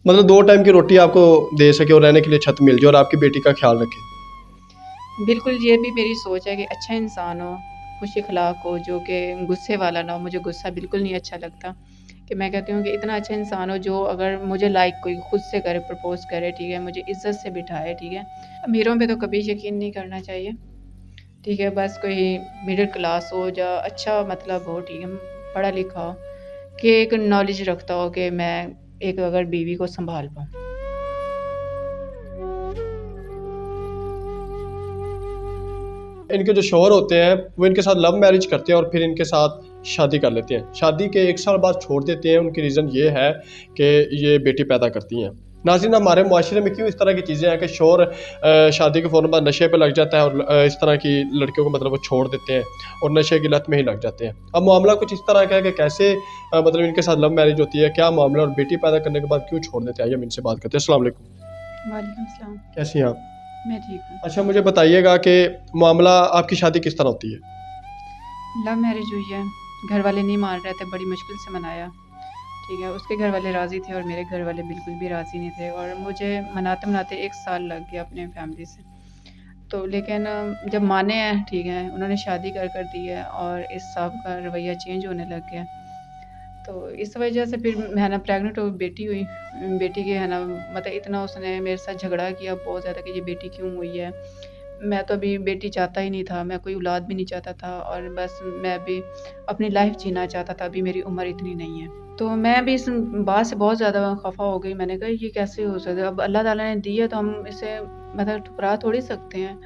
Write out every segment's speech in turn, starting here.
मतलब 2 टाइम की रोटी आपको दे सके और रहने के लिए छत मिल जाए और आपकी बेटी का ख्याल रखे। बिल्कुल, ये भी मेरी सोच है कि अच्छा इंसान हो, खुश अखलाक हो, जो कि गुस्से वाला ना हो। मुझे गुस्सा बिल्कुल नहीं अच्छा लगता। कि मैं कहती हूँ कि इतना अच्छा इंसान हो जो अगर मुझे लाइक कोई खुद से करे, प्रपोज़ करे, ठीक है, मुझे इज़्ज़त से बिठाए, ठीक है। अमीरों पे तो कभी यकीन नहीं करना चाहिए, ठीक है। बस कोई मिडिल क्लास हो या अच्छा मतलब हो, ठीक है, पढ़ा लिखा हो, कि एक नॉलेज रखता हो कि मैं एक अगर बीवी को सँभाल पाऊँ। इनके जो शौहर होते हैं वो इनके साथ लव मैरिज करते हैं और फिर इनके साथ शादी कर लेते हैं। शादी के 1 साल बाद छोड़ देते हैं। उनकी रीज़न ये है कि ये बेटी पैदा करती हैं। नाज़रीन, हमारे मुआशरे में क्यों इस तरह की चीज़ें हैं कि शौहर शादी के फ़ौरन बाद नशे पे लग जाता है और इस तरह की लड़कियों को मतलब वो छोड़ देते हैं और नशे की लत में ही लग जाते हैं। अब मामला कुछ इस तरह का है कि कैसे मतलब इनके साथ लव मैरिज होती है, क्या मामला और बेटी पैदा करने के बाद क्यों छोड़ देते हैं, आइए हम इनसे बात करते हैं। अस्सलाम वालेकुम, वालेकुम सलाम। कैसी हैं आप? मैं ठीक हूँ। अच्छा, मुझे बताइएगा कि मामला आपकी शादी किस तरह होती है? लव मैरिज हुई है, घर वाले नहीं मान रहे थे, बड़ी मुश्किल से मनाया, ठीक है। उसके घर वाले राज़ी थे और मेरे घर वाले बिल्कुल भी राज़ी नहीं थे और मुझे मनाते-मनाते 1 साल लग गया अपने फैमिली से। तो लेकिन जब माने हैं, ठीक है, उन्होंने शादी कर दी है और इस साहब का रवैया चेंज होने लग गया। तो इस वजह से फिर है ना प्रेग्नेंट हो बेटी हुई। बेटी के है ना मतलब इतना उसने मेरे साथ झगड़ा किया बहुत ज़्यादा कि ये बेटी क्यों हुई है। मैं तो अभी बेटी चाहता ही नहीं था, मैं कोई औलाद भी नहीं चाहता था और बस मैं अभी अपनी लाइफ़ जीना चाहता था, अभी मेरी उम्र इतनी नहीं है। तो मैं भी इस बात से बहुत ज़्यादा ख़फ़ा हो गई, मैंने कहा ये कैसे हो सकता है? अब अल्लाह ताला ने दी है तो हम इसे मतलब ठुकरा थोड़ी सकते हैं।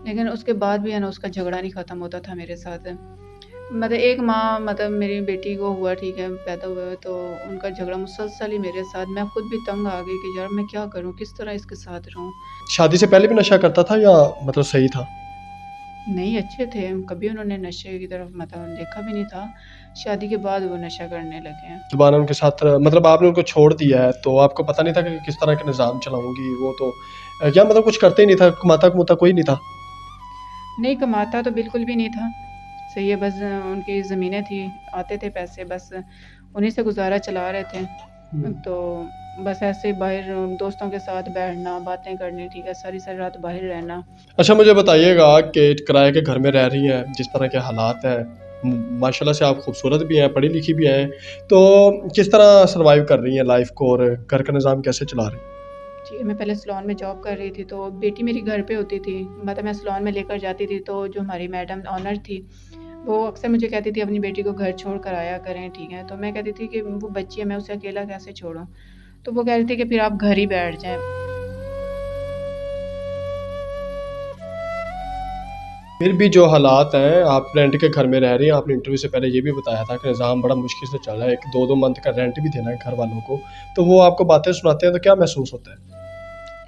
लेकिन उसके बाद भी है ना उसका झगड़ा नहीं ख़त्म होता था मेरे साथ। मतलब एक माह मतलब मेरी बेटी को हुआ, ठीक है, पैदा हुआ तो उनका झगड़ा मुसलसल ही मेरे साथ। मैं खुद भी तंग आ गई कि यार मैं क्या करूँ? किस तरह इसके साथ रहूँ? शादी से पहले भी नशा करता था या मतलब सही था? नहीं, अच्छे थे, कभी उन्होंने नशे की तरफ मतलब देखा भी नहीं था। शादी के बाद वो नशा करने लगे हैं। दोबारा उनके साथ मतलब आपने उनको छोड़ दिया है, तो आपको पता नहीं था कि किस तरह का निज़ाम चलाऊँगी वो तो या मतलब कुछ करते ही नहीं था, कमाता-वमाता कोई नहीं था? नहीं कमाता तो बिल्कुल भी नहीं था। सही है, बस उनकी ज़मीनें थी, आते थे पैसे, बस उन्हीं से गुज़ारा चला रहे थे। हुँ। तो बस ऐसे ही बाहर दोस्तों के साथ बैठना, बातें करनी, ठीक है, सारी-सारी रात बाहर रहना। अच्छा, मुझे बताइएगा कि किराए के घर में रह रही हैं, जिस तरह के हालात हैं, माशाल्लाह से आप खूबसूरत भी हैं, पढ़ी-लिखी भी हैं, तो किस तरह सर्वाइव कर रही हैं लाइफ़ को और घर का निज़ाम कैसे चला रही हैं? ठीक है, मैं पहले सैलून में जॉब कर रही थी, तो बेटी मेरी घर पे होती थी। मतलब मैं सैलून में लेकर जाती थी, तो जो हमारी मैडम ऑनर थी, वो अक्सर मुझे कहती थी अपनी बेटी को घर छोड़ कर आया करें, ठीक है। तो मैं कहती थी कि वो बच्ची है, मैं उसे अकेला कैसे छोड़ूँ? तो वो कह रही थी कि फिर आप घर ही बैठ जाएँ। फिर भी जो हालात हैं, आप रेंट के घर में रह रही हैं, आपने इंटरव्यू से पहले ये भी बताया था कि निज़ाम बड़ा मुश्किल से चल रहा है, एक 2-2 मंथ का रेंट भी देना है घर वालों को, तो वो आपको बातें सुनाते हैं तो क्या महसूस होता है?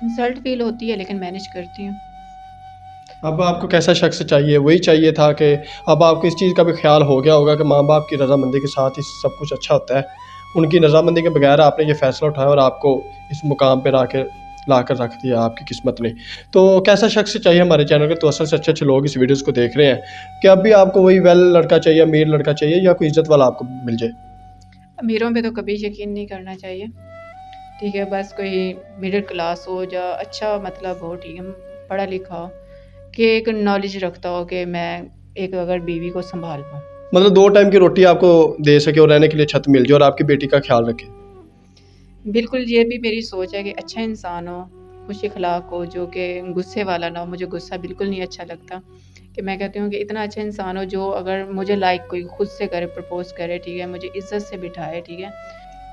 इंसल्ट फ़ील होती है लेकिन मैनेज करती हूँ। अब आपको कैसा शख्स चाहिए? वही चाहिए था कि अब आपको इस चीज़ का भी ख़्याल हो गया होगा कि माँ-बाप की रज़ामंदी के साथ ही सब कुछ अच्छा होता है। उनकी रज़ामंदी के बगैर आपने ये फ़ैसला उठाया और आपको इस मुकाम पे लाकर रख दिया आपकी किस्मत ने। तो कैसा शख्स चाहिए हमारे चैनल के तवज्जुह से अच्छे-अच्छे लोग इस वीडियोज़ को देख रहे हैं कि अब भी आपको वही वेल लड़का चाहिए, अमीर लड़का चाहिए या कोई इज़्ज़त वाला आपको मिल जाए? अमीरों पे तो कभी यकीन नहीं करना चाहिए, ठीक है। बस कोई मिडिल क्लास हो या अच्छा मतलब हो, ठीक है, पढ़ा लिखा हो, कि एक नॉलेज रखता हो कि मैं एक अगर बीवी को सँभाल पाऊँ। मतलब 2 टाइम की रोटी आपको दे सके और रहने के लिए छत मिल जाए और आपकी बेटी का ख़्याल रखे। बिल्कुल, ये भी मेरी सोच है कि अच्छा इंसान हो, खुश अखलाक हो, जो कि गुस्से वाला ना हो। मुझे गुस्सा बिल्कुल नहीं अच्छा लगता। कि मैं कहती हूँ कि इतना अच्छा इंसान हो जो अगर मुझे लाइक कोई खुद से करे, प्रपोज़ करे, ठीक है, मुझे इज़्ज़त से बिठाए, ठीक है।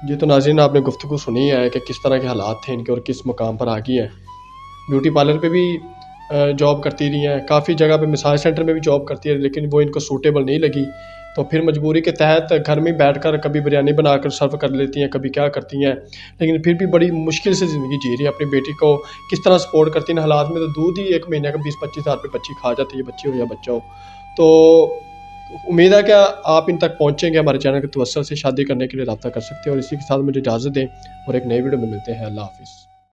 जी, तो नाज़रीन, आपने गुफ्तगू सुनी है कि किस तरह के हालात थे इनके और किस मुकाम पर आ गई हैं। ब्यूटी पार्लर पे भी जॉब करती रही हैं, काफ़ी जगह पे मसाज सेंटर में भी जॉब करती है, लेकिन वो इनको सूटेबल नहीं लगी। तो फिर मजबूरी के तहत घर में बैठकर कभी बिरयानी बनाकर सर्व कर लेती हैं, कभी क्या करती हैं। लेकिन फिर भी बड़ी मुश्किल से ज़िंदगी जी रही हैं, अपनी बेटी को किस तरह सपोर्ट करती हैं। इन हालात में तो दूध ही 1 महीने का 20-25 हज़ार रुपए बच्ची खा जाती है, बच्ची हो या बच्चा हो। तो उम्मीद है कि आप इन तक पहुँचेंगे, हमारे चैनल के तवज्जुह से शादी करने के लिए राब्ता कर सकते हैं और इसी के साथ मुझे इजाज़त दें और एक नई वीडियो में मिलते हैं। अल्लाह हाफ़िज़।